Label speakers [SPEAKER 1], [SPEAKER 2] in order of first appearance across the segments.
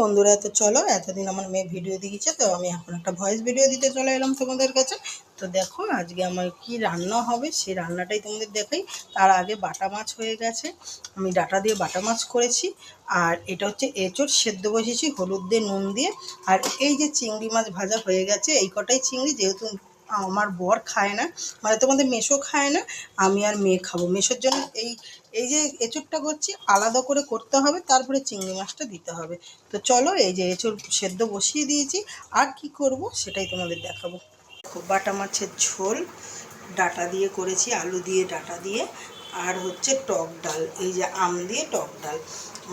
[SPEAKER 1] বন্ধুরা, তো চলো, এতদিন আমার মেয়ে ভিডিও দিয়েছে, তো আমি এখন একটা ভয়েস ভিডিও দিতে চলে এলাম তোমাদের কাছে। তো দেখো আজকে আমার কি রান্না হবে সেই রান্নাটাই তোমাদের দেখাই। তার আগে বাটা মাছ হয়ে গেছে, আমি ডাটা দিয়ে বাটা মাছ করেছি। আর এটা হচ্ছে এঁচোড় সেদ্ধ বসিয়েছি হলুদ দিয়ে নুন দিয়ে। আর এই যে চিংড়ি মাছ ভাজা হয়ে গেছে, এই কটাই চিংড়ি, যেহেতু আমার বর খায় না, মানে তোমাদের মেসো খায় না, আমি আর মেয়ে খাবো। মেসোর জন্য এই এই যে এঁচোড়টা করছি আলাদা করে করতে হবে, তারপরে চিংড়ি মাছটা দিতে হবে। তো চলো, এই যে এঁচোড় সেদ্ধ বসিয়ে দিয়েছি, আর কি করব সেটাই তোমাদের দেখাবো। খুব বাটা মাছের ঝোল ডাটা দিয়ে করেছি, আলু দিয়ে ডাটা দিয়ে। আর হচ্ছে টক ডাল, এই যে আম দিয়ে টক ডাল।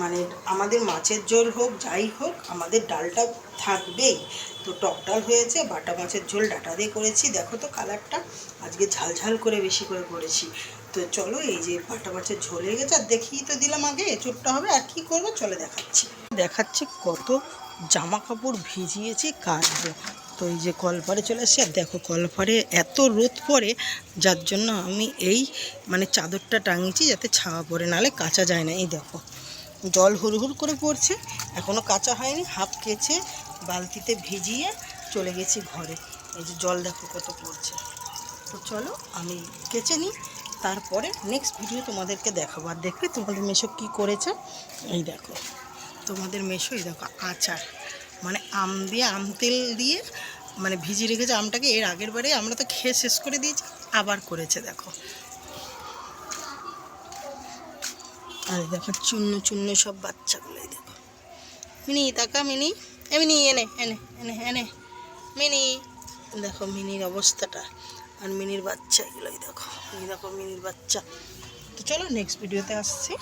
[SPEAKER 1] মানে আমাদের মাছের ঝোল হোক যাই হোক, আমাদের ডালটা থাকবেই। তো টক ডাল হয়েছে, বাটা মাছের ঝোল ডাটা দিয়ে করেছি। দেখো তো কালারটা, আজকে ঝালঝাল করে বেশি করে করেছি। তো চলো, এই যে বাটা মাছের ঝোল হয়ে গেছে, আর দেখিয়ে তো দিলাম আগে এঁচোড়টা হবে, আর কি করবো চলে দেখাচ্ছি কত জামা কাপড় ভিজিয়েছি কাচবো। তো এই যে কলপারে চলে এসেছি, আর দেখো কলপারে এত রোদ পড়ে, যার জন্য আমি এই মানে চাদরটা টাঙিয়েছি যাতে ছাওয়া পড়ে, নাহলে কাচা যায় না। এই দেখো জল হুড়হুড় করে পড়ছে, এখনও কাচা হয়নি। হাফ কেচে বালতিতে ভিজিয়ে চলে গেছি ঘরে। এই যে জল দেখো কত পড়ছে। তো চলো আমি কেচে নিই, তারপরে নেক্সট ভিডিও তোমাদেরকে দেখাবো। আর দেখবে তোমাদের মেশো কী করেছে, এই দেখো তোমাদের মেশো, এই দেখো আচার, মানে আম দিয়ে আম তেল দিয়ে মানে ভিজিয়ে রেখেছে আমটাকে। এর আগের বারে আমরা তো খেয়ে শেষ করে দিয়েছি, আবার করেছে দেখো। আর দেখো চূন্য চূন্য সব বাচ্চাগুলোই দেখো। মিনি তাকা, মিনি মিনি এনে এনে এনে এনে মিনি, দেখো মিনির অবস্থাটা। আর মিনির বাচ্চা এগুলোই দেখো, এই দেখো মিনির বাচ্চা। তো চলো নেক্সট ভিডিওতে আসছি।